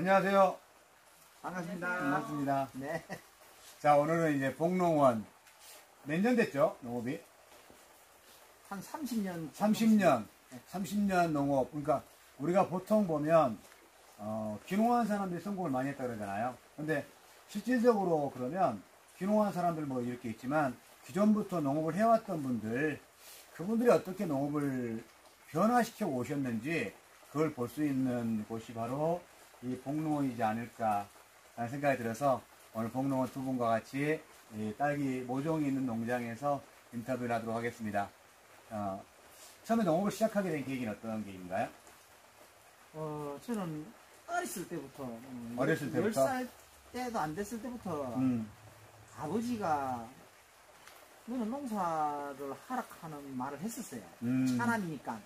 안녕하세요. 반갑습니다. 반갑습니다. 네. 자, 오늘은 이제 복농원 몇 년 됐죠? 농업이? 한 30년. 30년 농업. 그러니까 우리가 보통 보면 귀농한 사람들이 성공을 많이 했다 그러잖아요. 근데 실질적으로 그러면 귀농한 사람들 뭐 이렇게 있지만 기존부터 농업을 해왔던 분들, 그분들이 어떻게 농업을 변화시켜 오셨는지 그걸 볼 수 있는 곳이 바로 이 복농원이지 않을까 라는 생각이 들어서 오늘 복농원 두 분과 같이 이 딸기 모종이 있는 농장에서 인터뷰를 하도록 하겠습니다. 처음에 농업을 시작하게 된 계기는 어떤 계기인가요? 저는 어렸을 때부터, 어렸을 때부터? 10살 때도 안 됐을 때부터 아버지가 너는 농사를 하라는 말을 했었어요. 차남이니까.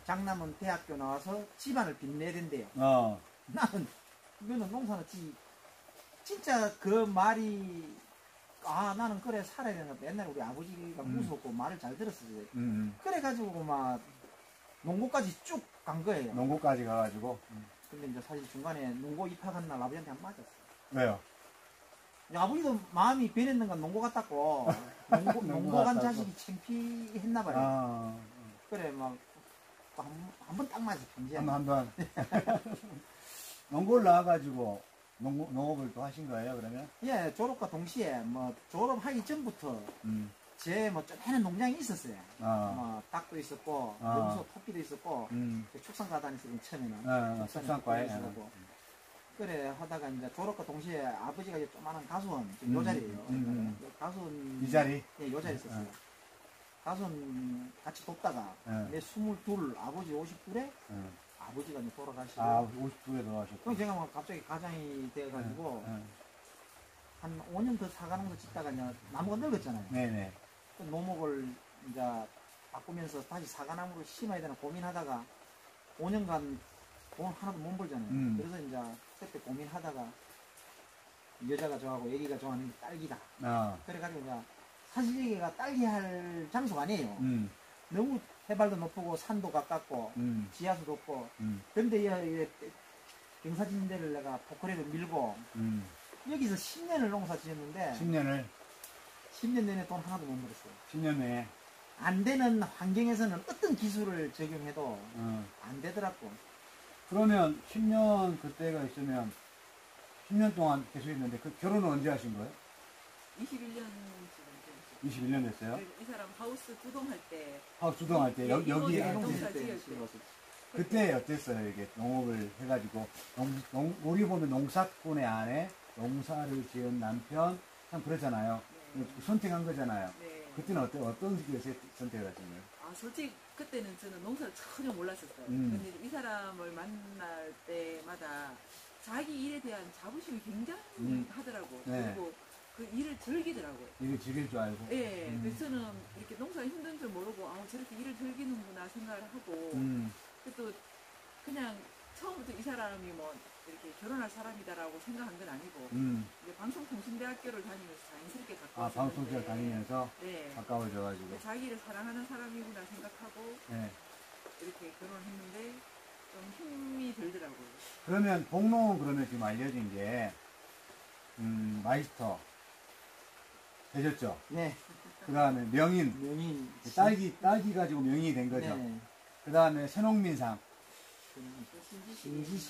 장남은 대학교 나와서 집안을 빛내야 된대요. 나는 너는 농사는 진짜 그 말이 나는 그래 살아야 되나. 옛날에 우리 아버지가 무섭고 말을 잘 들었어요. 그래가지고 막 농고까지 쭉 간 거예요. 농고까지 가가지고. 근데 이제 사실 중간에 농고 입학한 날 아버지한테 한 맞았어. 왜요? 아버지도 마음이 변했는가 농고 같았고 농고 간 자식이 창피했나 봐요. 그래 막 한 번 딱 맞아. 한번 농고를 나와가지고 농업을 또 하신 거예요, 그러면? 예, 졸업과 동시에 뭐 졸업하기 전부터 제 뭐 좀 해는 농장이 있었어요. 뭐 닭도 있었고 염소 토끼도 있었고 축산과 다녔어요. 처음에는 축산과에 있었고. 그래 하다가 이제 졸업과 동시에 아버지가 이제 조그마한 가수원 지금 요 자리예요. 가수원 이 자리? 예, 요 자리 있었어요. 가수원 같이 돕다가 내 22 아버지 52에 아버지가 이제 돌아가시고 52에 돌아가셨고. 그럼 제가 막 갑자기 가장이 돼가지고 한 5년 더 사과농사 짓다가 이제 나무가 늙었잖아요. 네네. 그 노목을 이제 바꾸면서 다시 사과나무를 심어야 되나 고민하다가 5년간 돈 하나도 못 벌잖아요. 그래서 이제 그때 고민하다가 여자가 좋아하고 애기가 좋아하는 게 딸기다. 그래가지고 이제 사실 여기가 딸기 할 장소가 아니에요. 너무 해발도 높고 산도 가깝고 지하수도 없고 그런데 경사진대를 내가 포크레를 밀고 여기서 10년을 농사 지었는데 10년 내내 돈 하나도 못 벌었어요. 10년 내에 안 되는 환경에서는 어떤 기술을 적용해도 안 되더라고. 그러면 10년 그때가 있으면 10년 동안 계속 했는데 그 결혼은 언제 하신 거예요? 21년 21년 됐어요? 이 사람 하우스 주동할 때. 하우스 주동할 때 여기 농사 지을 때. 그때 어땠어요? 이게 농업을 해가지고 우리 보면 농사꾼의 아내, 농사를 지은 남편 참 그러잖아요. 네. 선택한 거잖아요. 네. 그때는 어떤 식으로 선택을 하신 거예요? 솔직히 그때는 저는 농사를 전혀 몰랐었어요. 근데 이 사람을 만날 때마다 자기 일에 대한 자부심이 굉장히 하더라고. 네. 그리고 그 일을 즐기더라고요. 일을 즐길 줄 알고? 네. 그래서 저는 이렇게 농사가 힘든 줄 모르고 저렇게 일을 즐기는구나 생각을 하고 또 그냥 처음부터 이 사람이 뭐 이렇게 결혼할 사람이다라고 생각한 건 아니고 이제 방송통신대학교를 다니면서 자연스럽게 가까워졌는데 방송통신을 다니면서 네. 가까워져가지고 자기를 사랑하는 사람이구나 생각하고 네. 이렇게 결혼을 했는데 좀 힘이 들더라고요. 그러면 복농은 그러면 지금 알려진 게 마이스터 되셨죠? 네. 그 다음에 명인. 딸기 가지고 명인이 된 거죠? 네. 그 다음에 새농민상.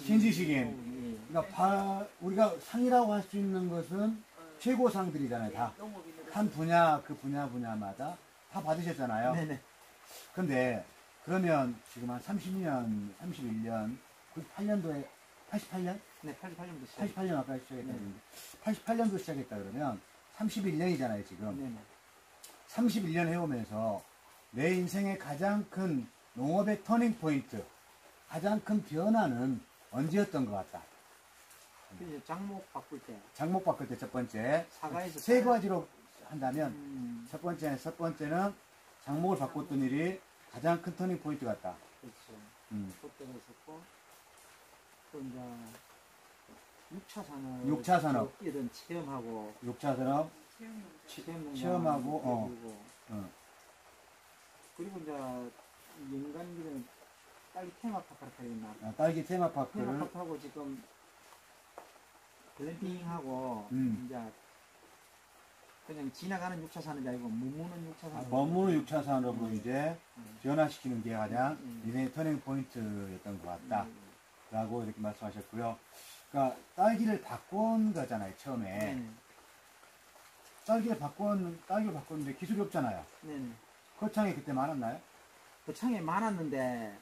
신지식인. 그러니까 우리가 상이라고 할 수 있는 것은 최고상들이잖아요, 다. 한 분야, 그 분야마다 다 받으셨잖아요. 네네. 근데, 그러면 지금 한 30년, 31년, 98년도에, 88년? 네, 88년도 시작. 88년 아까 시작했다 그랬는데, 88년도 시작했다 그러면 31년이잖아요, 지금. 네네. 31년 해오면서 내 인생의 가장 큰 농업의 터닝 포인트, 가장 큰 변화는 언제였던 것 같다? 이제 장목 바꿀 때. 장목 바꿀 때 첫 번째. 사과에서 세 가지로 한다면 첫 번째는 장목을 바꿨던 일이 가장 큰 터닝 포인트 같다. 그렇죠. 그때가 있었고 또 이제 6차 산업. 뛰던 체험하고 6차 산업. 체험하고 그리고 이제 연간기는 딸기 테마파크를 하나. 딸기 테마파크를. 테마파크하고 지금 글램핑하고 이제 그냥 지나가는 6차 산업이 아니고 머무는 6차 산업. 머무는 6차 산업으로 이제 변화시키는 게 가장 이번에 터닝 포인트였던 것 같다. 라고 이렇게 말씀하셨고요. 그러니까 딸기를 바꾼 거잖아요, 처음에. 네네. 딸기를 바꿨는데 기술이 없잖아요. 네네. 거창에 그때 많았나요? 거창에 많았는데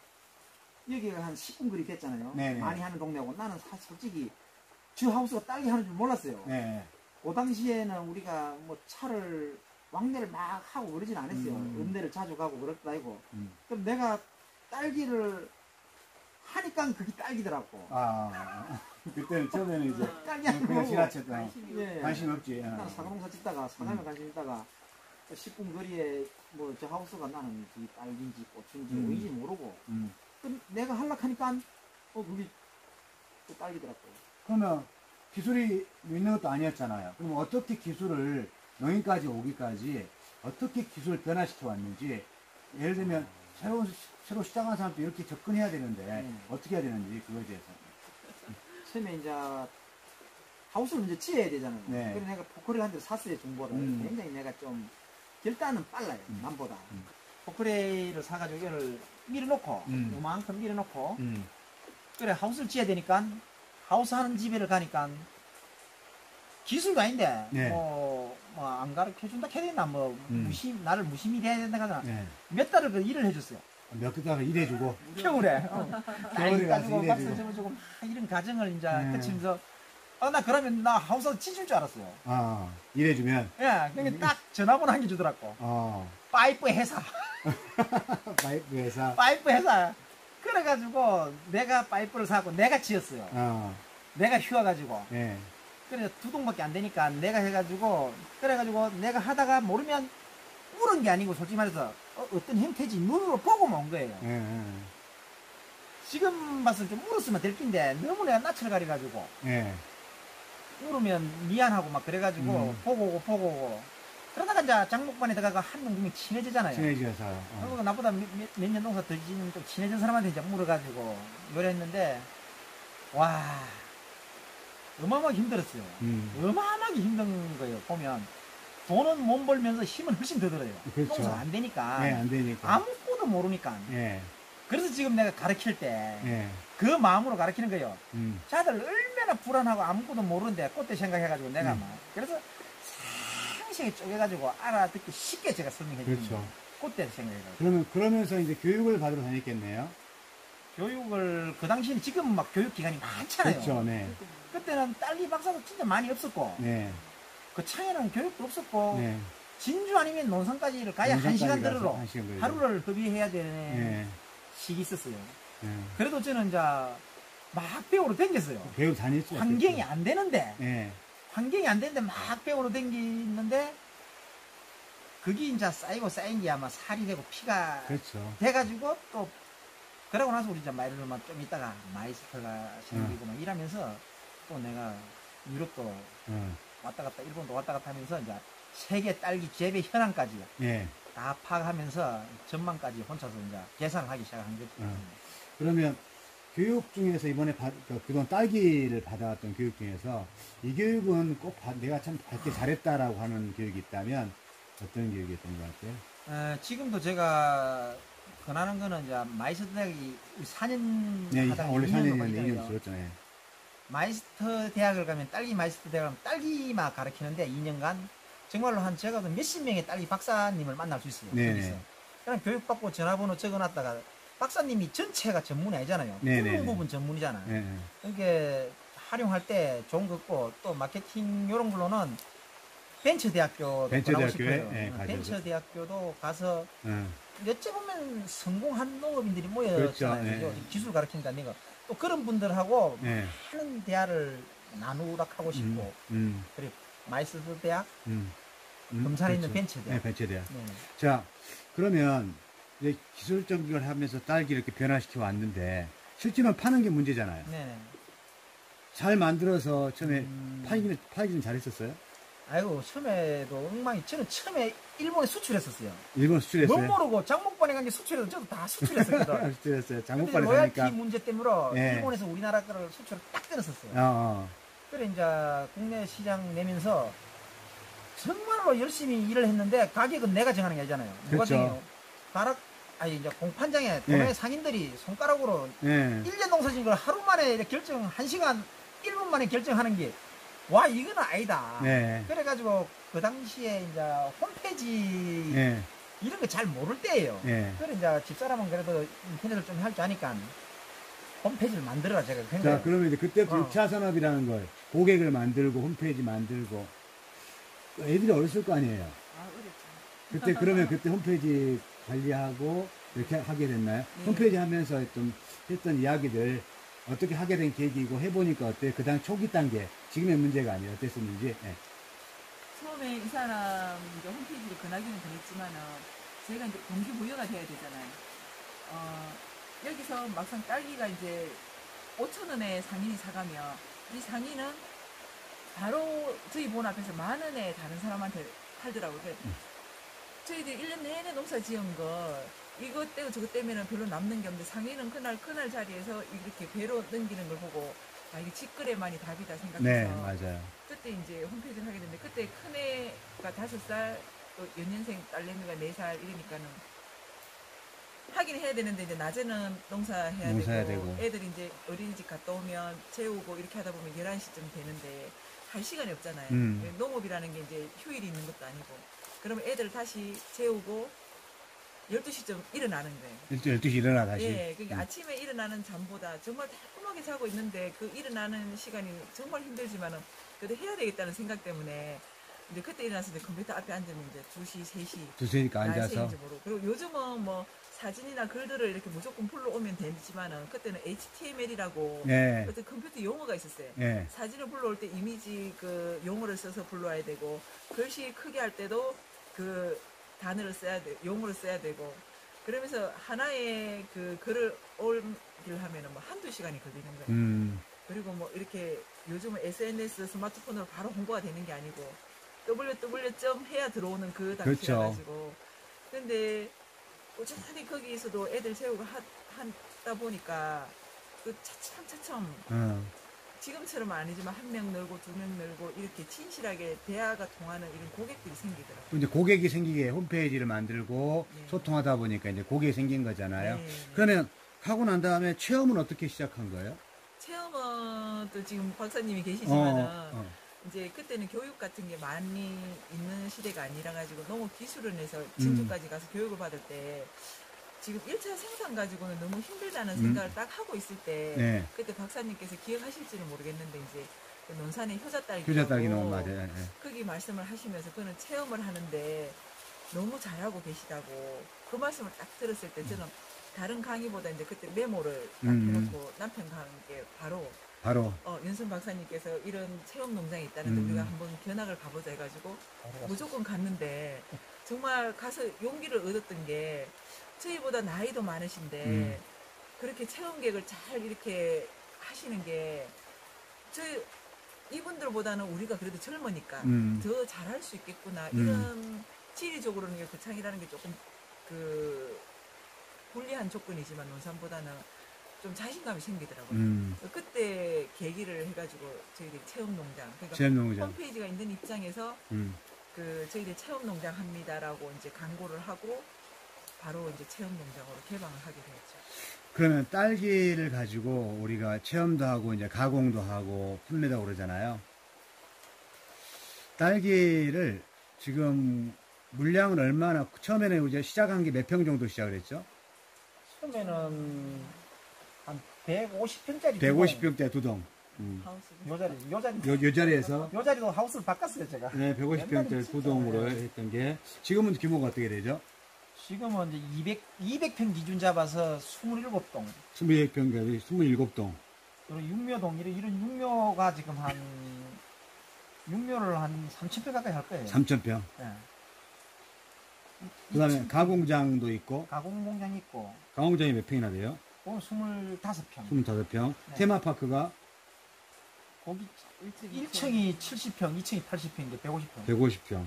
여기가 한 10분 거리 됐잖아요. 네네. 많이 하는 동네고 나는 솔직히 저 하우스가 딸기 하는 줄 몰랐어요. 네. 그 당시에는 우리가 뭐 차를 왕래를 막 하고 그러진 않았어요. 읍내를 자주 가고 그랬다 아니고. 그럼 내가 딸기를 하니까 그게 딸기더라고. 그때는 처음에는 이제 딸기 하는 그냥 거고. 지나쳤다. 예. 관심 없지. 나는 사과농사 짓다가 사과에 관심 있다가 10분 거리에 뭐 저 하우스가 나는 이 딸기인지 고추인지 오이인지 모르고. 그럼 내가 하려니까 그게 또 딸기더라고. 그러면 기술이 있는 것도 아니었잖아요. 그럼 어떻게 기술을 여기까지 오기까지 어떻게 기술을 변화시켜 왔는지, 예를 들면 새로 시작한 사람도 이렇게 접근해야 되는데 어떻게 해야 되는지 그거에 대해서. 처음에 이제 하우스를 이제 지어야 되잖아요. 네. 그래서 내가 포크레일 한 대를 샀어요, 중고를. 굉장히 내가 좀 결단은 빨라요, 남보다. 포크레일을 사가지고 이걸 밀어놓고 요만큼 밀어놓고 그래 하우스를 지어야 되니까 하우스 하는 집에를 가니까 기술도 아닌데 네. 뭐 안 가르쳐준다 해야 되나 나를 무심히 해야 된다 하잖아. 네. 몇 달을 그 일을 해줬어요. 몇 달을 일해주고. 겨울에 겨울에 가서 따지고 박스 일해주고. 점어주고 이런 과정을 이제 거치면서 나 그러면 나 하우스 지줄 줄 알았어요. 일해주면. 예, 그게 딱 전화번호 한 개 주더라고. 파이프 회사. 파이프 회사. 그래가지고 내가 파이프를 사고 내가 지었어요. 내가 휘어가지고. 네. 그래 2동밖에 안 되니까 내가 해가지고 그래가지고 내가 하다가 모르면 물은 게 아니고 솔직히 말해서 어떤 형태지 눈으로 보고만 온 거예요. 지금 봐서 좀 물었으면 될 낀데 너무 내가 낯을 가려가지고 물으면 미안하고 막 그래가지고 보고 오고 그러다가 이제 장목반에 들어가가 한 명 친해지잖아요. 친해져서. 그리고 나보다 몇 년 농사 더 지는 좀 친해진 사람한테 이제 물어가지고 요랬는데 와 어마어마하게 힘들었어요. 어마어마하게 힘든 거예요. 보면 돈은 못 벌면서 힘은 훨씬 더 들어요. 그렇죠. 농사 안 되니까. 네, 안 되니까. 아무것도 모르니까. 그래서 지금 내가 가르칠 때 그 마음으로 가르치는 거예요. 자들 얼마나 불안하고 아무것도 모르는데 그때 생각해가지고 내가 막 그래서 상세하게 쪼개가지고 알아듣기 쉽게 제가 설명해 드립니다. 그렇죠. 그때 생각해가지고. 그러면서 이제 교육을 받으러 다녔겠네요. 교육을 그 당시에는 지금 막 교육 기간이 많잖아요. 그렇죠. 네. 그때는 딸기 박사도 진짜 많이 없었고 그 창에는 교육도 없었고 진주 아니면 논산까지를 가야 1시간 들으러 하루를 허비해야 되는 시기 있었어요. 그래도 저는 이제 막 배우러 댕겼어요. 배우 다녔죠. 환경이 안 되는데 환경이 안 되는데 막 배우러 댕기는데 그게 이제 쌓인 게 아마 살이 되고 피가 돼가지고 또 그러고 나서 우리 이제 마이르만 좀 있다가 마이스터가 생기고 막 이러면서 또 내가 유럽도 왔다 갔다 일본도 왔다 갔다 하면서 이제 세계 딸기 재배 현황까지 다 파악하면서 전망까지 혼자서 이제 계산을 하기 시작한 거죠. 그러면 교육 중에서 이번에 그동안 딸기를 받아왔던 교육 중에서 이 교육은 꼭 내가 참 받기 잘했다라고 하는 교육이 있다면 어떤 교육이었던 것 같아요? 지금도 제가 권하는 거는 이제 마이스터 대학이 4년 하다가 원래 4년이었는데 2년 들었잖아요. 마이스터 대학을 가면 딸기 마이스터 대학을 가면 딸기만 가르치는데 2년간 정말로 제가 몇십 명의 딸기 박사님을 만날 수 있어요. 그냥 교육받고 전화번호 적어놨다가 박사님이 전체가 전문이 아니잖아요. 부분 부분 전문이잖아요. 그러니까 활용할 때 좋은 거 없고 또 마케팅 이런 걸로는 벤처대학교도 가고 싶어요. 벤처대학교도 가서 어찌보면 성공한 농업인들이 모였잖아요. 그렇죠. 기술 가르치니까 내가 또 그런 분들하고 많은 대화를 나누라 하고 싶고 그리고 마이스터 대학 금산에 있는 벤처대학. 벤처대학. 자, 그러면 이제 기술적 걸 하면서 딸기를 이렇게 변화시켜 왔는데 실제로 파는 게 문제잖아요. 잘 만들어서 처음에 팔기는 잘했었어요? 아이고 처음에도 엉망이 저는 처음에 일본에 수출했었어요. 일본 수출했어요? 못 모르고 장목반에 간 게 수출해서 저도 다 수출했었거든. 수출했어요. 장목반에 로열티 사니까. 문제 때문에 일본에서 우리나라 거를 수출을 딱 끊었었어요. 그래 이제 국내 시장 내면서 정말로 열심히 일을 했는데 가격은 내가 정하는 게 아니잖아요. 누가 그렇죠. 정해요? 아니 이제 공판장에 도매 네. 상인들이 손가락으로 네. 1년 농사 지은 걸 하루 만에 결정 1시간 1분 만에 결정하는 게 와 이건 아니다. 네. 그래가지고 그 당시에 이제 홈페이지 네. 이런 거 잘 모를 때예요. 네. 그래 이제 집사람은 그래도 인터넷을 좀 할 줄 아니까 홈페이지를 만들어라 제가 그런 자, 거예요. 그러면 이제 그때부터 6차 산업이라는 걸 고객을 만들고 홈페이지 만들고 애들이 어렸을 거 아니에요. 아, 어렵죠. 그때 그러면 그때 홈페이지 관리하고 이렇게 하게 됐나요? 네. 홈페이지 하면서 했던 이야기들 어떻게 하게 된 계기이고 해보니까 어때요? 그 당 초기 단계 지금의 문제가 아니에요. 어땠었는지. 네. 처음에 이 사람 이제 홈페이지를 권하기는 권했지만은 제가 이제 동기부여가 돼야 되잖아요. 여기서 막상 딸기가 이제 5,000원에 상인이 사가면 이 상인은 바로 저희 본 앞에서 10,000원에 다른 사람한테 팔더라고요. 저희들이 1년 내내 농사 지은 거 이것 떼고 저것 떼면은 별로 남는 게 없는데 상인은 그날 자리에서 이렇게 배로 넘기는 걸 보고 아 이게 직거래만이 답이다 생각해서 네, 맞아요. 그때 이제 홈페이지를 하게 됐는데 그때 큰애가 5살 또 연년생 딸내미가 4살 이러니까는 하긴 해야 되는데 이제 낮에는 농사해야 되고 애들이 이제 어린이집 갔다 오면 재우고 이렇게 하다 보면 11시쯤 되는데 할 시간이 없잖아요. 농업이라는 게 이제 휴일이 있는 것도 아니고 그러면 애들 다시 재우고 12시쯤 일어나는 거예요. 12시 일어나 다시. 예, 그러니까 아침에 일어나는 잠보다 정말 달콤하게 자고 있는데 그 일어나는 시간이 정말 힘들지만은 그래도 해야 되겠다는 생각 때문에 이제 그때 일어나서 이제 컴퓨터 앞에 앉으면 이제 2시, 3시. 2시니까 앉아서. 그리고 요즘은 뭐 사진이나 글들을 이렇게 무조건 불러오면 되지만은 그때는 HTML이라고 네. 어떤 컴퓨터 용어가 있었어요. 네. 사진을 불러올 때 이미지 그 용어를 써서 불러와야 되고 글씨 크게 할 때도 그 단어를 써야 돼, 용어를 써야 되고 그러면서 하나의 그 글을 올리려 하면은 뭐 한두 시간이 걸리는 거예요. 그리고 뭐 이렇게 요즘은 SNS 스마트폰으로 바로 홍보가 되는 게 아니고 www. 해야 들어오는 그 단계라 가지고 근데 꾸준히 거기에서도 애들 재우고 하다 보니까 그 차츰 지금처럼 아니지만 1명 늘고 2명 늘고 이렇게 친실하게 대화가 통하는 이런 고객들이 생기더라고요. 이제 고객이 생기게 홈페이지를 만들고 네. 소통하다 보니까 이제 고객이 생긴 거잖아요. 네. 그러면 하고 난 다음에 체험은 어떻게 시작한 거예요? 체험은 또 지금 박사님이 계시지만은 이제 그때는 교육 같은 게 많이 있는 시대가 아니라 가지고 농업 기술원에서 진주까지 가서 교육을 받을 때 지금 1차 생산 가지고는 너무 힘들다는 생각을 딱 하고 있을 때 네. 그때 박사님께서 기억하실지는 모르겠는데 이제 그 논산의 효자딸기 농 맞아요. 네. 거기 말씀을 하시면서 그는 체험을 하는데 너무 잘하고 계시다고 그 말씀을 딱 들었을 때 저는 다른 강의보다 이제 그때 메모를 딱 해놓고 남편과 함께 바로 윤선 박사님께서 이런 체험 농장이 있다는데 우리가 한번 견학을 가보자 해가지고 무조건 갔는데 정말 가서 용기를 얻었던 게 저희보다 나이도 많으신데 그렇게 체험객을 잘 이렇게 하시는 게 이분들보다는 우리가 그래도 젊으니까 더 잘할 수 있겠구나 이런 지리적으로는 거창이라는 게 조금 그 불리한 조건이지만 논산보다는 좀 자신감이 생기더라고요. 그때 계기를 해가지고 저희들이 체험농장, 그러니까 홈페이지가 있는 입장에서 그 저희들이 체험농장 합니다라고 이제 광고를 하고 바로 이제 체험농장으로 개방을 하게 되었죠. 그러면 딸기를 가지고 우리가 체험도 하고 이제 가공도 하고 판매도 그러잖아요. 딸기를 지금 물량은 얼마나 처음에는 우리가 시작한 게 몇 평 정도 시작을 했죠? 처음에는 한 150평짜리 150평대 두 동. 요 자리에서 요 자리도 하우스를 바꿨어요 제가. 네, 150평대 두 동으로 했던 게 지금은 규모가 어떻게 되죠? 지금은 이제 200평 기준 잡아서 27동. 22평, 27동. 그리고 육묘동, 이런 육묘가 지금 육묘를 한 3,000평 가까이 할 거예요. 3,000평. 네. 그 다음에 가공장도 있고. 가공공장 있고. 가공장이 몇 평이나 돼요? 25평. 25평. 네. 테마파크가? 거기 1층이 70평, 2층이 80평인데 150평. 150평.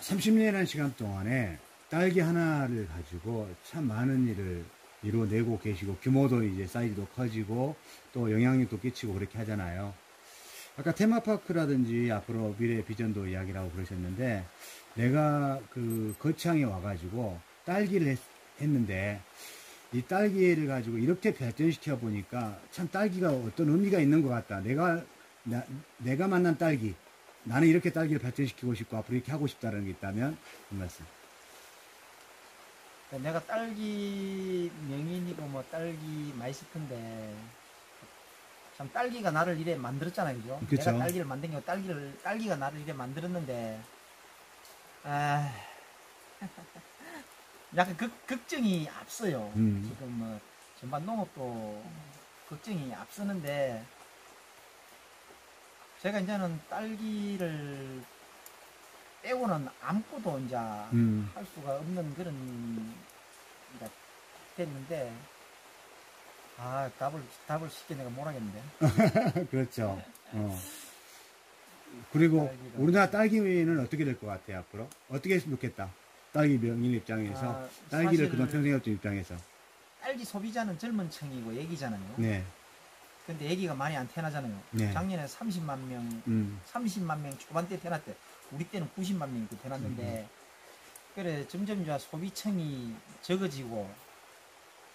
30년이라는 시간 동안에 딸기 하나를 가지고 참 많은 일을 이루어내고 계시고, 규모도 이제 사이즈도 커지고, 또 영향력도 끼치고 그렇게 하잖아요. 아까 테마파크라든지 앞으로 미래 비전도 이야기를 하고 그러셨는데, 내가 그 거창에 와가지고 딸기를 했는데, 이 딸기를 가지고 이렇게 발전시켜 보니까 참 딸기가 어떤 의미가 있는 것 같다. 내가 만난 딸기, 나는 이렇게 딸기를 발전시키고 싶고 앞으로 이렇게 하고 싶다는 게 있다면 한 말씀. 내가 딸기 명인이고 뭐 딸기 마이스터인데 참 딸기가 나를 이래 만들었잖아요, 그죠? 그쵸. 내가 딸기를 만든 게 딸기가 나를 이래 만들었는데 약간 걱정이 앞서요. 지금 뭐 전반 농업도 걱정이 앞서는데 제가 이제는 딸기를 빼고는 아무것도 이제 할 수가 없는 그런 이제 됐는데 답을 쉽게 내가 못 하겠는데. 그렇죠. 그리고 딸기가. 우리나라 딸기는 어떻게 될 것 같아요, 앞으로? 어떻게 했으면 좋겠다. 딸기 명인 입장에서, 딸기를 그동안 평생해왔던 입장에서. 딸기 소비자는 젊은 층이고 애기잖아요. 네. 근데 애기가 많이 안 태어나잖아요. 네. 작년에 30만 명 초반때 태어났대. 우리 때는 90만 명이 태어났는데 그래 점점 이제 소비층이 적어지고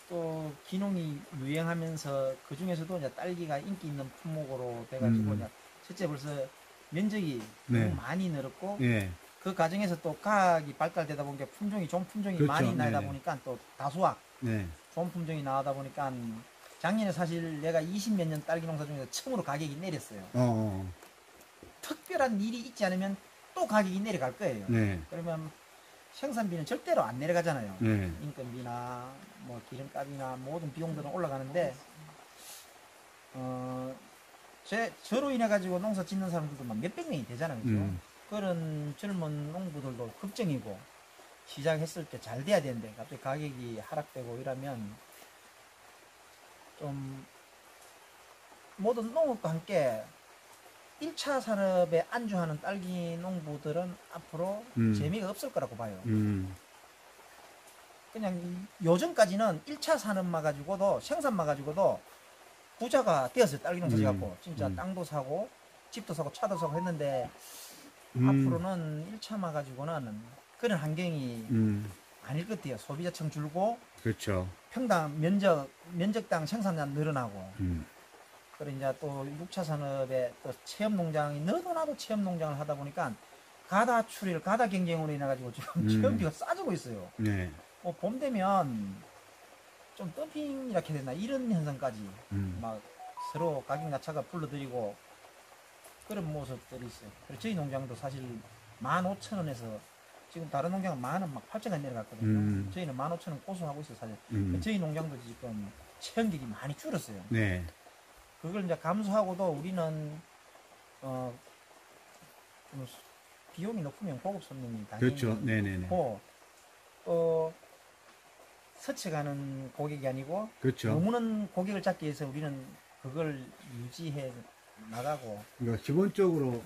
또 기농이 유행하면서 그 중에서도 이제 딸기가 인기 있는 품목으로 돼가지고 이제 첫째 벌써 면적이 네. 너무 많이 늘었고 네. 그 과정에서 또 과학이 발달되다 보니까 좋은 품종이 그렇죠. 많이 나다 네네. 보니까 또 다수학 네. 좋은 품종이 나오다 보니까 작년에 사실 내가 20몇 년 딸기 농사 중에서 처음으로 가격이 내렸어요. 특별한 일이 있지 않으면 또 가격이 내려갈 거예요. 네. 그러면 생산비는 절대로 안 내려가잖아요. 네. 인건비나 뭐 기름값이나 모든 비용들은 올라가는데 저로 인해 가지고 농사 짓는 사람들도 막 몇백 명이 되잖아요. 그죠? 그런 젊은 농부들도 걱정이고 시작했을 때 잘 돼야 되는데 갑자기 가격이 하락되고 이러면 좀 모든 농업과 함께 1차 산업에 안주하는 딸기 농부들은 앞으로 재미가 없을 거라고 봐요. 그냥 요즘까지는 1차 산업만 가지고도 생산만 가지고도 부자가 되었어요. 딸기 농사 지어갖고 진짜 땅도 사고 집도 사고 차도 사고 했는데 앞으로는 1차만 가지고는 그런 환경이 아닐 것 같아요. 소비자층 줄고 그렇죠. 평당 면적당 생산량 늘어나고 그리고 이제 또 6차 산업에 또 체험 농장이 너도 나도 체험 농장을 하다 보니까 가다 추리를 가다 경쟁으로 인해 가지고 지금 체험비가 싸지고 있어요. 네. 봄 되면 좀 덤핑 이렇게 되나 이런 현상까지 막 서로 가격 낮춰가 불러들이고 그런 모습들이 있어요. 그리고 저희 농장도 사실 15,000원에서 지금 다른 농장은 10,000원 막 8,000원 내려갔거든요. 저희는 15,000원 고수하고 있어요, 사실. 저희 농장도 지금 체험객이 많이 줄었어요. 네. 그걸 이제 감수하고도 우리는 좀 비용이 높으면 고급 손님이 당연히 그렇죠. 네네네. 있고 또 스쳐가는 고객이 아니고 그렇죠. 머무는 고객을 잡기 위해서 우리는 그걸 유지해 나가고. 그러니까 기본적으로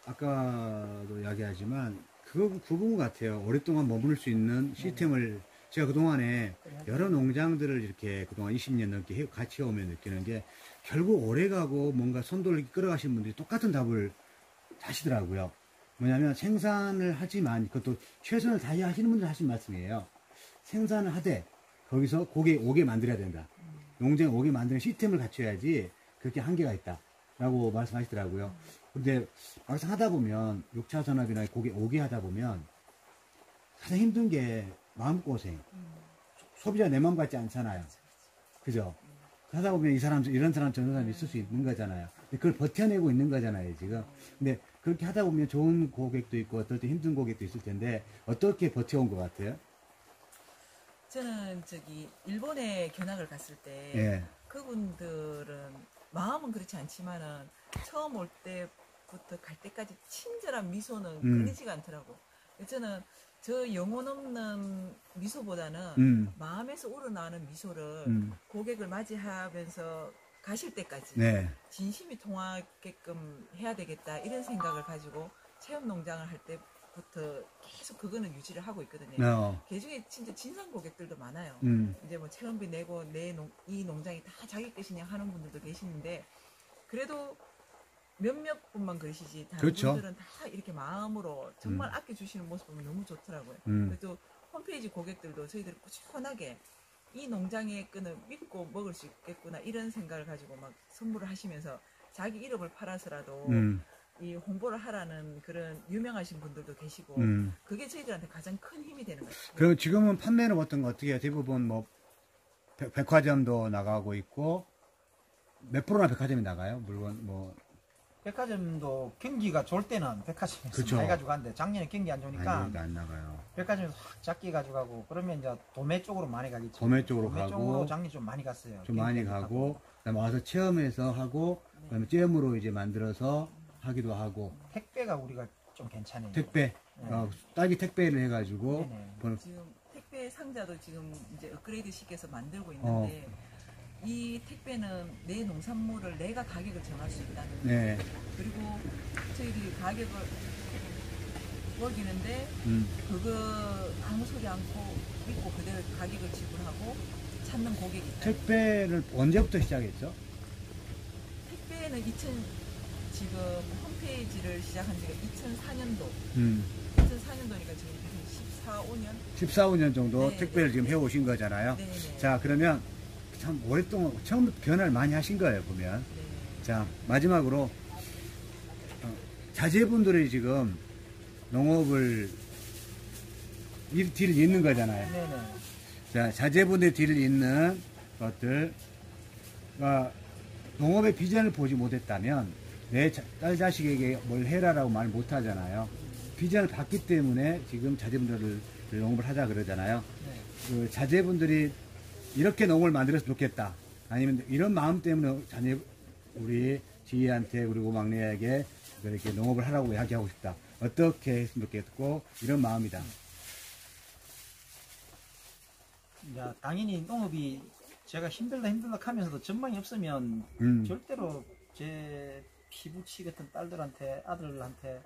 아까도 이야기하지만 그 부분 같아요. 오랫동안 머무를 수 있는 시스템을 제가 그동안에 여러 농장들을 이렇게 그동안 20년 넘게 같이 오면 느끼는 게 결국 오래가고 뭔가 손돌을 끌어가시는 분들이 똑같은 답을 하시더라고요. 뭐냐면 생산을 하지만 그것도 최선을 다해 하시는 분들 하신 말씀이에요. 생산을 하되 거기서 고객 오게 만들어야 된다. 농장에 오게 만드는 시스템을 갖춰야지 그렇게 한계가 있다. 라고 말씀하시더라고요. 근데 막상 하다 보면 6차 산업이나 고객 오게 하다 보면 가장 힘든 게 마음고생. 소비자 내 마음 같지 않잖아요. 그죠? 하다 보면 이 사람, 이런 사람, 저런 사람이 있을 수 있는 거잖아요. 근데 그걸 버텨내고 있는 거잖아요, 지금. 근데 그렇게 하다 보면 좋은 고객도 있고, 어떨 때 힘든 고객도 있을 텐데, 어떻게 버텨온 것 같아요? 저는 일본에 견학을 갔을 때, 예. 그분들은 마음은 그렇지 않지만은, 처음 올 때부터 갈 때까지 친절한 미소는 끊이지가 않더라고. 저는 저 영혼 없는 미소보다는 마음에서 우러나오는 미소를 고객을 맞이하면서 가실 때까지 네. 진심이 통하게끔 해야 되겠다 이런 생각을 가지고 체험 농장을 할 전부터 계속 그거는 유지를 하고 있거든요. 그 중에 진짜 진상 고객들도 많아요. 이제 뭐 체험비 내고 이 농장이 다 자기 것이냐 하는 분들도 계시는데 그래도 몇몇 분만 그러시지 다른 그렇죠. 분들은 다 이렇게 마음으로 정말 아껴주시는 모습 보면 너무 좋더라고요. 그래도 홈페이지 고객들도 저희들이 꾸준하게 이 농장의 끈을 믿고 먹을 수 있겠구나 이런 생각을 가지고 막 선물을 하시면서 자기 이름을 팔아서라도 이 홍보를 하라는 그런 유명하신 분들도 계시고 그게 저희들한테 가장 큰 힘이 되는 거예요. 그럼 지금은 판매는 어떻게 해요? 대부분 뭐 백화점도 나가고 있고 몇 프로나 백화점이 나가요? 물건 뭐 백화점도 경기가 좋을 때는 백화점에서 그쵸. 많이 가지고 가는데 작년에 경기 안 좋으니까 안 나가요. 백화점에서 확 작게 가지고 가고 그러면 이제 도매 쪽으로 많이 가겠죠. 도매 쪽으로 도매 가고 쪽으로 작년에 좀 많이 갔어요. 좀 많이 가고 그다음에 와서 체험해서 하고 그다음에 잼으로 이제 만들어서 하기도 하고 택배가 우리가 좀 괜찮아요. 택배 딸기 택배를 해가지고 지금 택배 상자도 지금 이제 업그레이드 시켜서 만들고 있는데 이 택배는 내 농산물을 내가 가격을 정할 수 있다는 네. 그리고 저희들이 가격을 먹이는데 그거 아무 소리 않고 믿고 그대로 가격을 지불하고 찾는 고객이 있다. 택배를 언제부터 시작했죠? 택배는 지금 홈페이지를 시작한 지가 2004년도 2004년도니까 지금 14, 5년 14, 15년 정도 네, 택배를 네, 지금 네. 해오신 거잖아요. 네, 네. 자, 그러면 참 오랫동안 처음부터 변화를 많이 하신 거예요, 보면. 네. 자, 마지막으로 자제분들이 지금 농업을 뒤를 잇는 거잖아요. 네네. 자, 자제분들이 뒤를 잇는 것들, 농업의 비전을 보지 못했다면 내 딸 자식에게 뭘 해라라고 말 못하잖아요. 비전을 봤기 때문에 지금 자제분들을 농업을 하자 그러잖아요. 네. 그 자제분들이 이렇게 농업을 만들었으면 좋겠다. 아니면 이런 마음 때문에 우리 지희한테 그리고 막내에게 이렇게 농업을 하라고 이야기하고 싶다. 어떻게 했으면 좋겠고 이런 마음이다. 이제 당연히 농업이 제가 힘들다 하면서도 전망이 없으면 절대로 제 피부치 같은 딸들한테 아들한테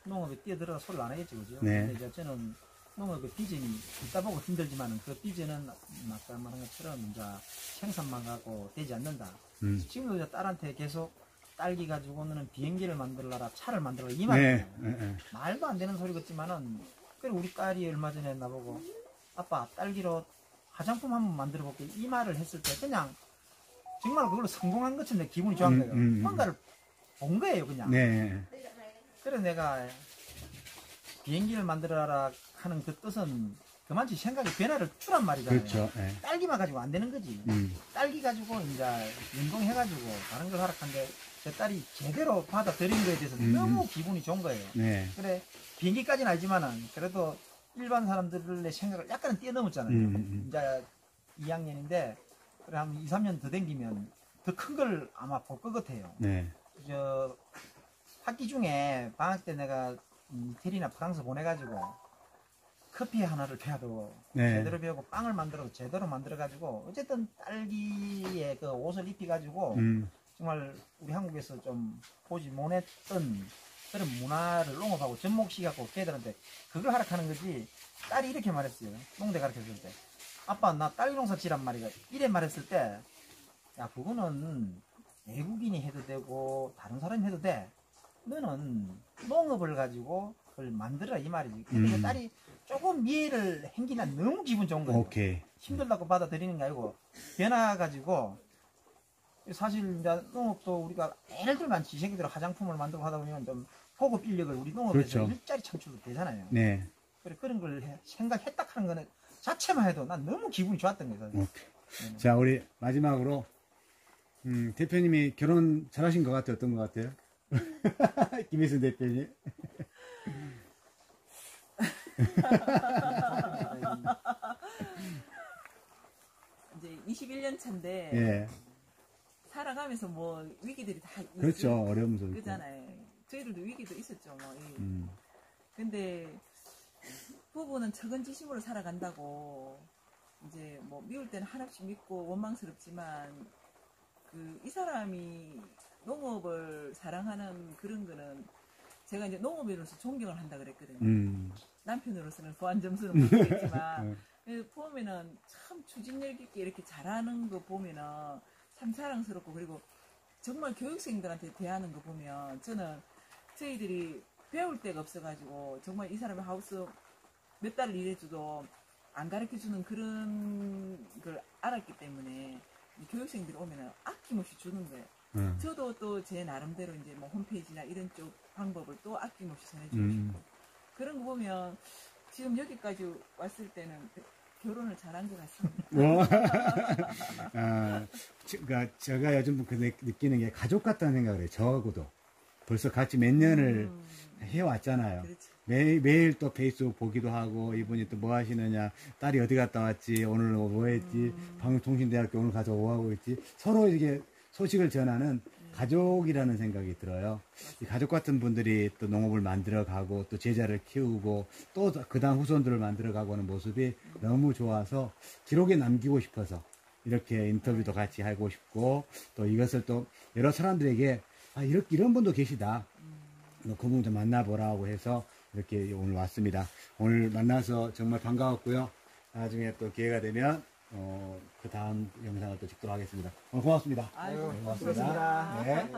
농업에 뛰어들어가 소리를 안 하겠죠, 그죠? 네. 근데 이제 저는 농업의 비전이 있다 보고 힘들지만 그 비전은 아까 말한 것처럼 이제 생산만 갖고 되지 않는다. 지금도 이제 딸한테 계속 딸기 가지고 너는 비행기를 만들어라, 차를 만들어라 이 말이에요. 네. 말도 안 되는 소리 같지만은 그리고 우리 딸이 얼마 전에 나보고 아빠 딸기로 화장품 한번 만들어 볼게 이 말을 했을 때 그냥 정말 그걸로 성공한 것처럼 내 기분이 좋은 거예요. 뭔가를 본 거예요, 그냥. 네. 그래서 내가 비행기를 만들어라 하는 그 뜻은 그만치 생각의 변화를 주란 말이잖아요. 그렇죠. 네. 딸기만 가지고 안 되는 거지. 딸기 가지고 이제 연동해가지고 다른 걸 하락한데 제 딸이 제대로 받아들인 거에 대해서 너무 기분이 좋은 거예요. 네. 그래 비행기까지는 아니지만은 그래도 일반 사람들의 생각을 약간은 뛰어넘었잖아요. 이제 2학년인데 그래 한 2, 3년 더 댕기면 더 큰 걸 아마 볼 것 같아요. 네. 저 학기 중에 방학 때 내가 이태리나 프랑스 보내가지고 커피 하나를 배워도 네. 제대로 배우고 빵을 만들어도 제대로 만들어가지고 어쨌든 딸기에 그 옷을 입혀가지고 정말 우리 한국에서 좀 보지 못했던 그런 문화를 농업하고 접목시켜갖고 걔들한테 그걸 하락하는 거지. 딸이 이렇게 말했어요. 농대 가르쳤을 때 아빠 나 딸기 농사 지란 말이야 이래 말했을 때 야 그거는 외국인이 해도 되고 다른 사람이 해도 돼. 너는 농업을 가지고 그걸 만들어라 이 말이지. 근데 딸이 조금 이해를 행기나 너무 기분 좋은 거예요. 오케이. 힘들다고 받아들이는 게 아니고 변화 가지고 사실 이제 농업도 우리가 예를 들면 지새끼들 화장품을 만들고 하다 보면 좀 고급 인력을 우리 농업에서 그렇죠. 일자리 창출도 되잖아요. 네. 그래 그런 걸 생각했다 하는 거는 자체만 해도 난 너무 기분이 좋았던 거예요. 오케이. 자, 우리 마지막으로 대표님이 결혼 잘하신 것 같아요? 어떤 것 같아요? 김희순 대표님. 이제 21년 차인데 예. 살아가면서 뭐 위기들이 다 그렇죠. 어려움도 있고. 그잖아요. 저희들도 위기도 있었죠. 뭐. 근데 부부는 적은지심으로 살아간다고 이제 뭐 미울 때는 한없이 믿고 원망스럽지만 이 사람이 농업을 사랑하는 그런 거는 제가 이제 농업인으로서 존경을 한다 그랬거든요. 남편으로서는 보안 점수는 못 주겠지만 보면은 참 추진력 있게 이렇게 잘하는 거 보면은 참 자랑스럽고 그리고 정말 교육생들한테 대하는 거 보면 저는 저희들이 배울 데가 없어가지고 정말 이 사람이 하우스 몇 달을 일해줘도 안 가르쳐주는 그런 걸 알았기 때문에 교육생들이 오면은 아낌없이 주는 거예요. 저도 또 제 나름대로 이제 뭐 홈페이지나 이런 쪽 방법을 또 아낌없이 전해주고 싶고 그런 거 보면 지금 여기까지 왔을 때는 결혼을 잘한 것 같습니다. 그러니까 제가 요즘 느끼는 게 가족 같다는 생각을 해요. 저하고도 벌써 같이 몇 년을 해왔잖아요. 그렇지. 매일 또 페이스북 보기도 하고 이분이 또 뭐 하시느냐, 딸이 어디 갔다 왔지, 오늘 뭐 했지, 방통신대학교 오늘 가서 뭐 하고 있지, 서로 이게 소식을 전하는 가족이라는 생각이 들어요. 이 가족 같은 분들이 또 농업을 만들어가고 또 제자를 키우고 또 그 다음 후손들을 만들어가고 하는 모습이 너무 좋아서 기록에 남기고 싶어서 이렇게 인터뷰도 같이 하고 싶고 또 이것을 또 여러 사람들에게 이런 분도 계시다. 그분 좀 만나보라고 해서 이렇게 오늘 왔습니다. 오늘 만나서 정말 반가웠고요. 나중에 또 기회가 되면 그 다음 영상을 또 찍도록 하겠습니다. 오늘 고맙습니다. 아이고, 고맙습니다. 네.